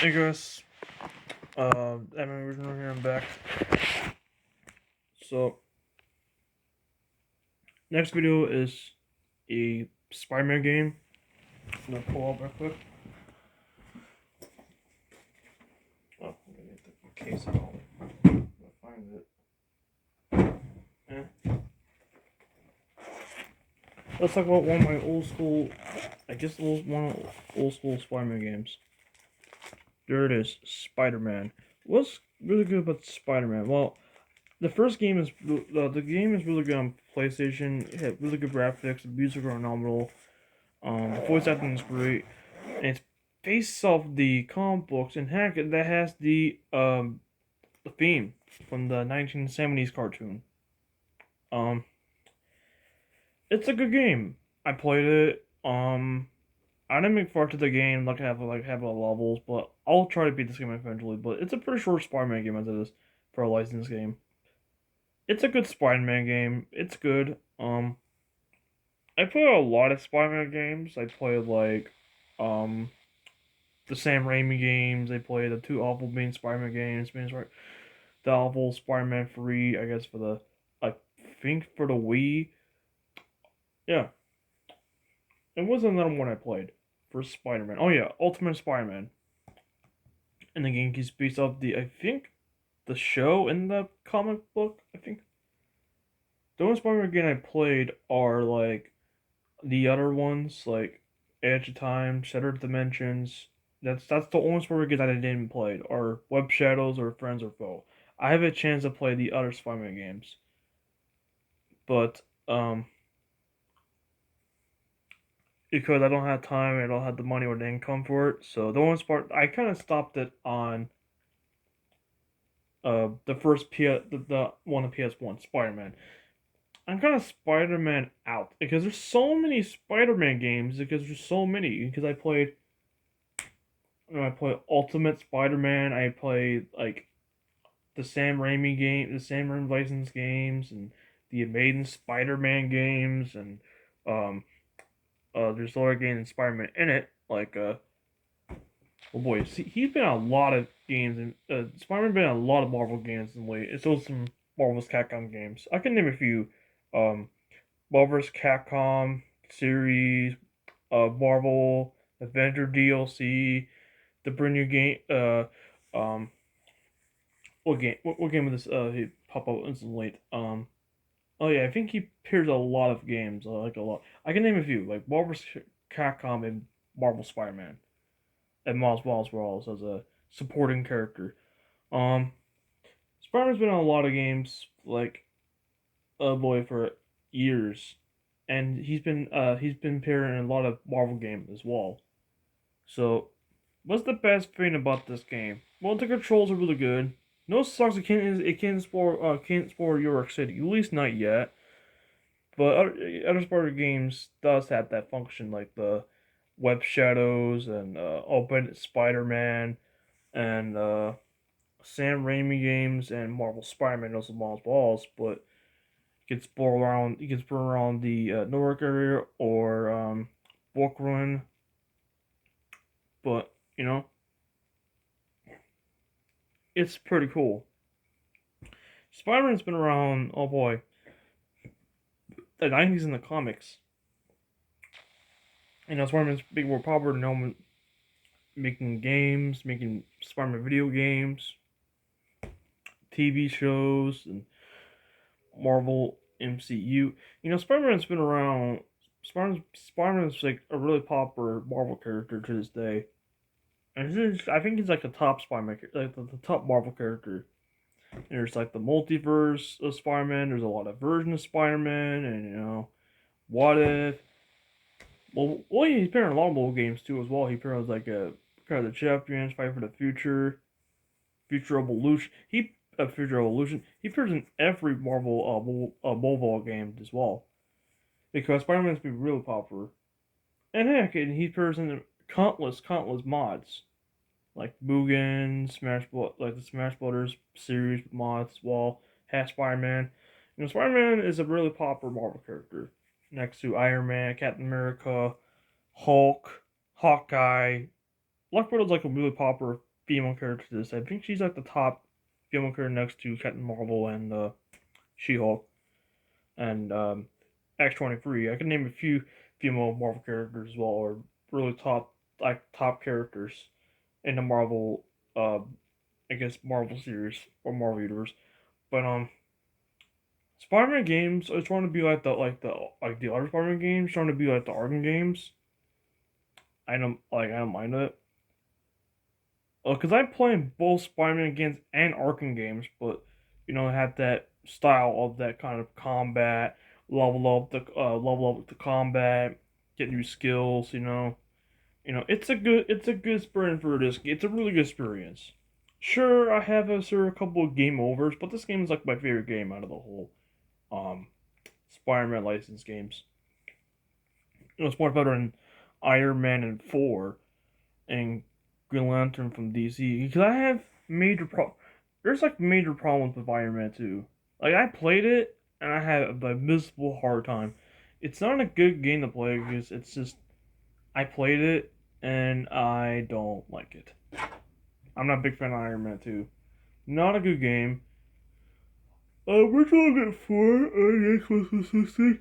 Hey guys, I'm original here. I'm back. So next video is a Spider-Man game. I'm gonna pull up real quick. Oh, I'm gonna get the case out. I'm gonna find it. Let's talk about one of my old school, old school Spider-Man games. There it is, Spider-Man. What's really good about Spider-Man? Well, the first game is the game is really good on PlayStation. It had really good graphics. The music are phenomenal. The voice acting is great, and it's based off the comic books. And heck, that has the theme from the 1970s cartoon. Um, it's a good game. I played it. I didn't make far to the game, have a levels, but I'll try to beat this game eventually. But it's a pretty short Spider-Man game as it is for a licensed game. It's a good Spider-Man game. It's good. I played a lot of Spider-Man games. I played um the Sam Raimi games. I played the two awful being Spider-Man games. The awful Spider-Man 3, I guess I think for the Wii. Yeah, it was another one I played for Spider-Man. Oh yeah, Ultimate Spider-Man. And the game is based off I think the show in the comic book. I think the only Spider-Man game I played are the other ones like Edge of Time, Shattered Dimensions. That's the only Spider-Man game that I didn't play, or Web Shadows or Friends or Foe. I have a chance to play the other Spider-Man games, but because I don't have time, I don't have the money or the income for it. So the only part I kind of stopped it on the first the one of PS1 Spider-Man. I'm kind of Spider-Man out because there's so many Spider-Man games because there's so many because I played Ultimate Spider-Man. I played the Sam Raimi game, the Sam Raimi licensed games, and the Amazing Spider-Man games, and um, there's other games in Spider-Man in it. Oh boy, see, he's been on a lot of games, and Spider-Man been on a lot of Marvel games in late. It's also some Marvel's Capcom games. I can name a few. Um, Marvel's Capcom series, Marvel Avenger DLC, the brand new game. Um, what game? What game of this? He pop up instantly. Oh yeah, I think he appears a lot of games. Like a lot. I can name a few, like Marvel's Capcom and Marvel Spider-Man, and Miles Morales as a supporting character. Um, Spider-Man's been on a lot of games, oh boy, for years, and he's been appearing in a lot of Marvel games as well. So, what's the best thing about this game? Well, the controls are really good. No sucks. Can't spoil York City. At least not yet. But other Spider games does have that function, like the Web Shadows and Open Spider-Man and Sam Raimi games and Marvel Spider-Man. Those are Miles Balls, but you can spoil around the Newark area or Book Run. But it's pretty cool. Spider-Man's been around. Oh boy, the 90s in the comics. Spider-Man's big more popular now, making games, making Spider-Man video games, TV shows, and Marvel MCU. Spider-Man's been around. Spider-Man's like a really popular Marvel character to this day, and I think he's like the top Spider-Man, like the top Marvel character. And there's like the multiverse of Spider-Man. There's a lot of versions of Spider-Man, and what if? Well, he's appeared in a lot of mobile games too as well. He appeared as like a kind of the champions, fight for the future, future evolution. Future evolution. He appears in every Marvel mobile game as well because Spider-Man's been really popular. And heck, and he appears in countless mods like Mugen, like the Smash Brothers series mods as well. Has Spider-Man. Spider-Man is a really popular Marvel character next to Iron Man, Captain America, Hulk, Hawkeye. Black Widow's like a really popular female characters. I think she's like the top female character next to Captain Marvel and She-Hulk and X-23. I can name a few female Marvel characters as well, or really top characters in the Marvel, uh, I guess Marvel series or Marvel universe. But Spider-Man games are trying to be like the other Spider-Man games, trying to be like the Arkham games. I don't mind it. Cause I play both Spider-Man games and Arkham games, but I have that style of that kind of combat, level up the combat, get new skills. It's a good experience for this. It's a really good experience. Sure, I have a couple of game overs, but this game is like my favorite game out of the whole um Spider-Man licensed games. It's much better than Iron Man and 4 and Green Lantern from DC because I have there's like major problems with Iron Man 2. Like I played it and I had a miserable hard time. It's not a good game to play because it's just I played it and I don't like it. I'm not a big fan of Iron Man 2. Not a good game. We're trying to get 4 on Xbox 360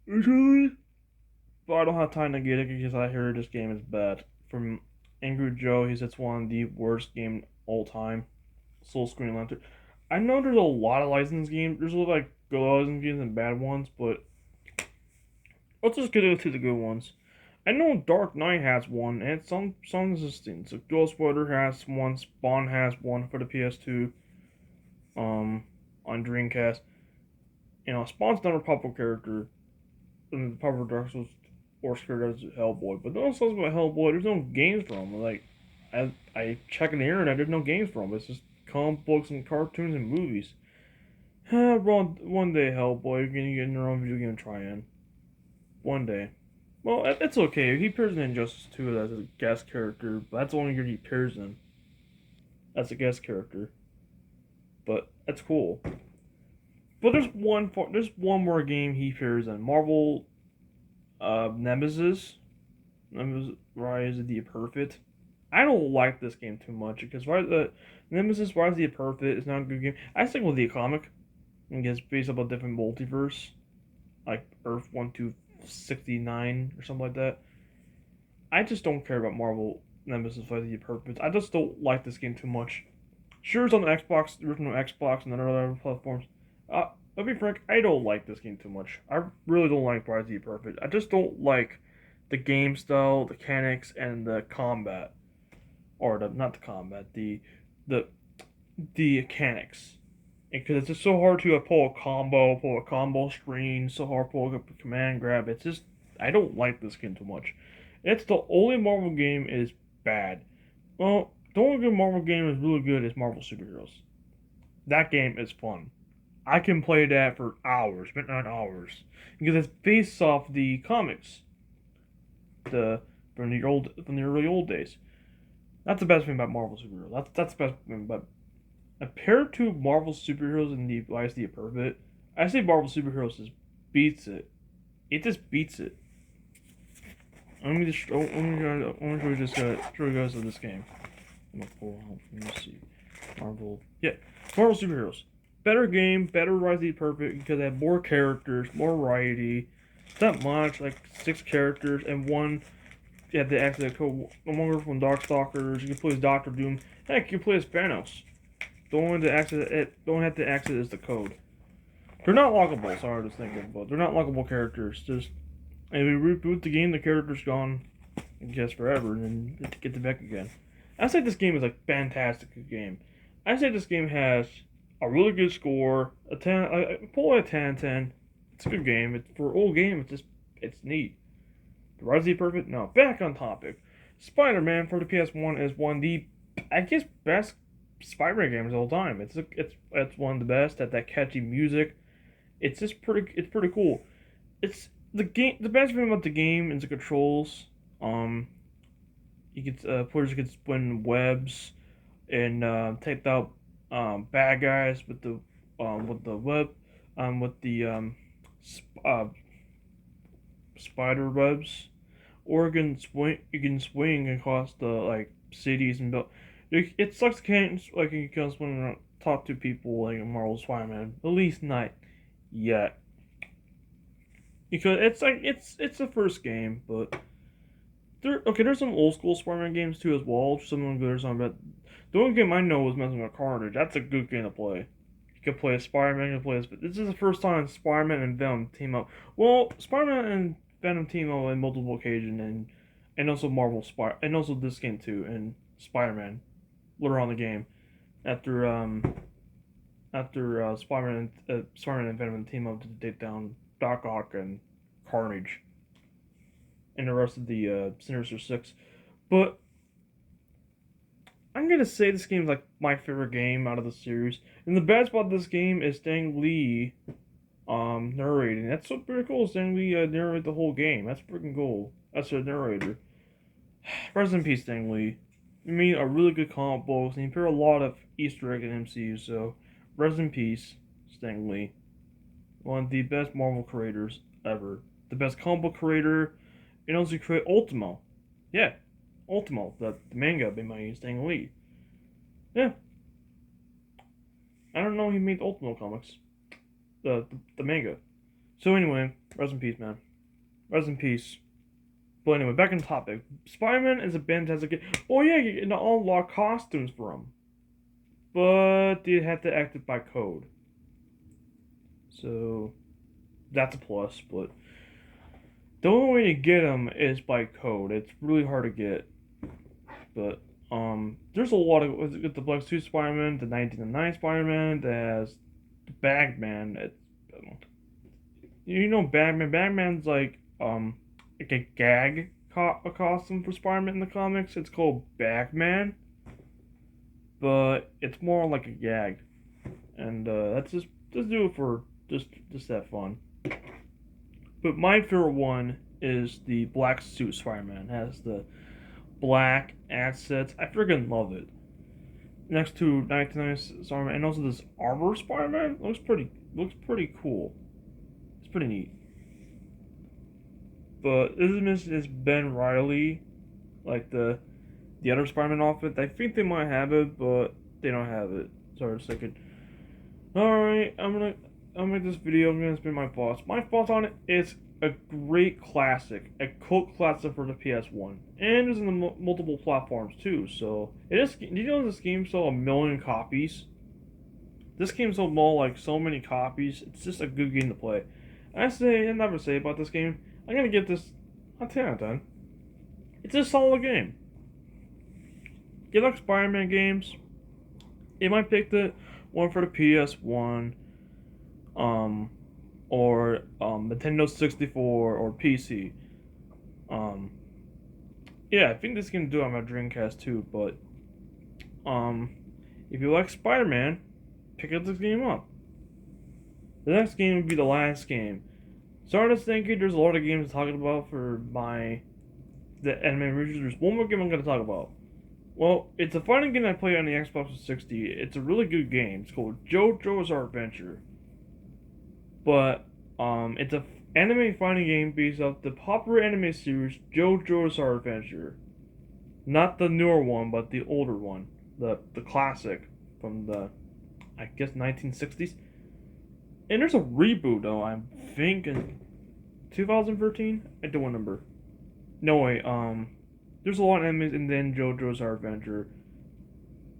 originally, but I don't have time to get it because I heard this game is bad. From Angry Joe, he says it's one of the worst game all time. Soul Screen Lantern. I know there's a lot of licensed games. There's a lot of like good licensed games and bad ones, but let's just get into the good ones. I know Dark Knight has one, and some existing. So Ghost Rider has one, Spawn has one for the PS2, on Dreamcast. Spawn's not a popular character in the popular Dark Souls or scared as Hellboy, but no songs about Hellboy. There's no games for him. Like, I check on the internet, there's no games for him. It's just comic books and cartoons and movies. One day, Hellboy, you're gonna get in your own video game try-in. One day. Well, it's okay. He appears in Injustice 2 as a guest character, but that's the only year he appears in as a guest character. But that's cool. But there's one more game he appears in. Marvel Nemesis. Rise of the Perfect. I don't like this game too much because Nemesis Rise of the Perfect is not a good game. I stick with the comic and it's based off a different multiverse, like Earth 1269 or something like that. I just don't care about Marvel Nemesis Rise of the Perfect. I just don't like this game too much. Sure, it's on the Xbox, the original Xbox, and other platforms. I'll be frank, I don't like this game too much. I really don't like Rise of the Perfect. I just don't like the game style, the mechanics, and the combat, or not the combat, the the mechanics. Because it's just so hard to pull a combo screen, so hard to pull a command grab. It's just I don't like this game too much. It's the only Marvel game is bad. Well, the only good Marvel game is really good is Marvel Superheroes. That game is fun. I can play that for hours, midnight hours, because it's based off the comics, the from the early old days. That's the best thing about Marvel superheroes. That's the best thing. But compared to Marvel superheroes in the Rise of the Perfect, I say Marvel superheroes just beats it. It just beats it. Show you show you guys of this game. Let me see. Yeah, Marvel superheroes. Better game, better Rise of the Perfect because they have more characters, more variety. It's not much, like 6 characters and one. You have to access the code. One from Darkstalkers. You can play as Doctor Doom. Heck, you can play as Thanos. Don't have to access is the code. They're not lockable. Sorry, I was thinking, but they're not lockable characters. Just if we reboot the game, the character's gone, I guess forever, and then you have to get them back again. I say this game is a fantastic game. I say this game has a really good score. A 10, pull a 10/10. It's a good game. It's for an old game. It's neat. The Rise of the Perfect? No. Back on topic. Spider-Man for the PS1 is one of the, I guess, best Spider-Man games of all time. It's one of the best at that catchy music. It's pretty cool. It's the game. The best thing about the game is the controls. Players can spin webs and take out bad guys with the web with the spider webs, or you can swing across the like cities and build. It sucks can't like you just want to talk to people like Marvel Spider-Man. At least not yet, because it's like it's the first game, but there's some old school Spider-Man games too as well. Some of them good or some bad. The one game I know was Messing with Carnage. That's a good game to play. You can play as Spider-Man. You can play as. This is the first time Spider-Man and Venom team up. Well, Spider-Man and Venom team up on multiple occasions, and also and also this game too, and Spider-Man later on in the game after Spider-Man and Venom team up to take down Doc Ock and Carnage and the rest of the Sinister Six. But I'm gonna say this game is like my favorite game out of the series. And the best part of this game is Stan Lee narrating. That's so pretty cool. Stan Lee narrate the whole game. That's freaking cool. That's a narrator. Rest in peace, Stan Lee. I mean, a really good comic books, and he put a lot of Easter egg in MCU. So, rest in peace, Stan Lee. One of the best Marvel creators ever. The best comic book creator, and also create Ultimo. Yeah, Ultimo, the manga made by Stan Lee. Yeah, I don't know he made Ultimo comics, the manga. So anyway, rest in peace, man. Rest in peace. But anyway, back on topic. Spider-Man is a fantastic game. Oh yeah, you can unlock costumes for him, but you have to active by code. So that's a plus. But the only way to get them is by code. It's really hard to get. But there's a lot of the Black Suit Spider-Man, the 1999 Spider-Man, that has the Bagman. You know Bagman. Bagman's like a gag a costume for Spider-Man in the comics. It's called Bagman, but it's more like a gag, and that's just do it for just that fun. But my favorite one is the Black Suit Spider-Man. It has the black assets. I freaking love it. Next to 1999 Spider-Man, and also this Armor Spider-Man looks pretty cool. It's pretty neat. But this is Ben Riley, like the other Spider-Man outfit. I think they might have it, but they don't have it. Sorry a second. All right, I'm gonna make this video. I'm gonna spin my thoughts. My thoughts on it is a great classic, a cult classic for the PS1, and it's in the multiple platforms too. So it is. Did you know this game sold 1 million copies? This game sold more like so many copies. It's just a good game to play. I never say about this game. I'm gonna give this a 10 out of 10. It's a solid game. You like Spider-Man games? You might pick the one for the PS1, or Nintendo 64 or PC. Um, yeah, I think this can do it on my Dreamcast too. But if you like Spider-Man, pick up this game up. The next game would be the last game. Sorry to think there's a lot of games to talk about for the anime reviews. There's one more game I'm going to talk about. Well, it's a fighting game I played on the Xbox 360. It's a really good game. It's called Jojo's Adventure. But it's a anime fighting game based off the popular anime series Jojo's Adventure. Not the newer one, but the older one, the classic from the I guess 1960s. And there's a reboot though. I think in 2013. I don't remember. No way. There's a lot of enemies in then JoJo's Adventure.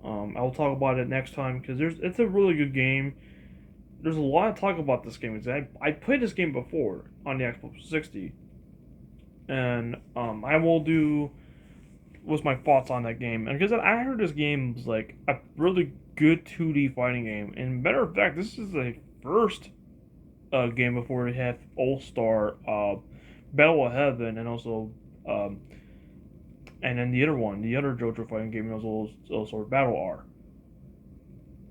I will talk about it next time because it's a really good game. There's a lot to talk about this game. I played this game before on the Xbox 60, and I will do what's my thoughts on that game. And because I heard this game was like a really good 2D fighting game. And matter of fact, this is the first game before we have All Star, Battle of Heaven, and also and then the other one, the other JoJo fighting game was also Battle R.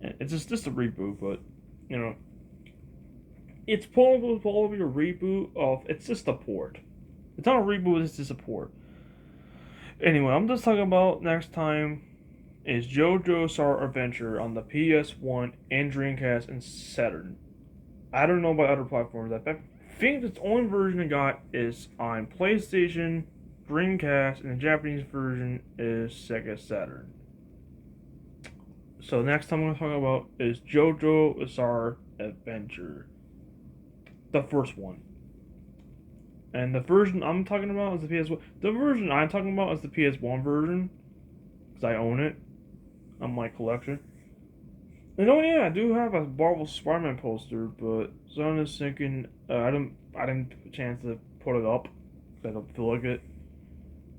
And it's just a reboot, but you know, it's probably a reboot of. It's just a port. It's not a reboot. It's just a port. Anyway, I'm just talking about next time is JoJo's Bizarre Adventure on the PS1 and Dreamcast and Saturn. I don't know about other platforms. I think the only version I got is on PlayStation, Dreamcast, and the Japanese version is Sega Saturn. So next time I'm gonna talk about is Jojo Bizarre Adventure, the first one. And the version I'm talking about is the PS1. The version I'm talking about is the PS1 version, because I own it on my collection. And oh yeah, I do have a Marvel Spider-Man poster, but someone is thinking I didn't have a chance to put it up because I don't feel like it.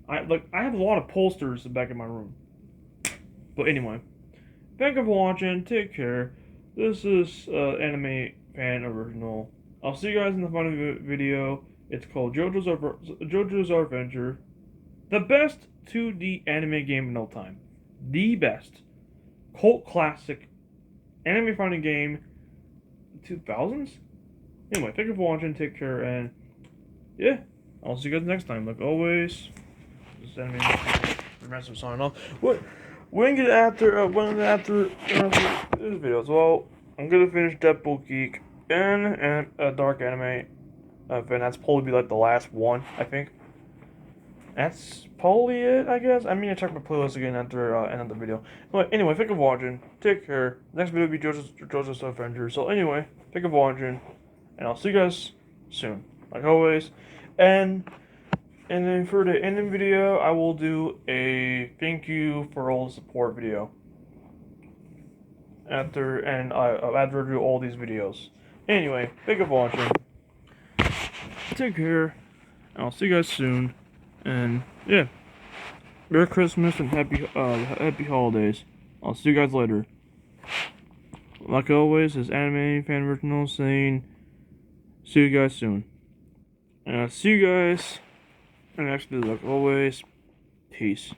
I have a lot of posters in the back of my room. But anyway, thank you for watching. Take care. This is Anime Fan Original. I'll see you guys in the final video. It's called JoJo's Adventure, the best 2D anime game in all time, the best cult classic anime fighting game, 2000s. Anyway, thank you for watching. Take care, and yeah, I'll see you guys next time. Like always, this is anime. Remember to sign off. What? When get after this video as well, I'm gonna finish Deadpool Geek and a Dark Anime event. That's probably be like the last one, I think. That's probably it, I guess. I mean, I check my playlist again after end of the video. But anyway, thank you for watching. Take care. Next video will be JoJo's Adventure. So anyway, thank you for watching, and I'll see you guys soon, like always. And then for the ending video, I will do a thank you for all the support video. After I do all these videos. Anyway, thank you for watching. Take care, and I'll see you guys soon. And yeah, Merry Christmas and happy holidays. I'll see you guys later. Like always, this Anime Fan Original saying, see you guys soon. And I'll see you guys in the next video. Like always, peace.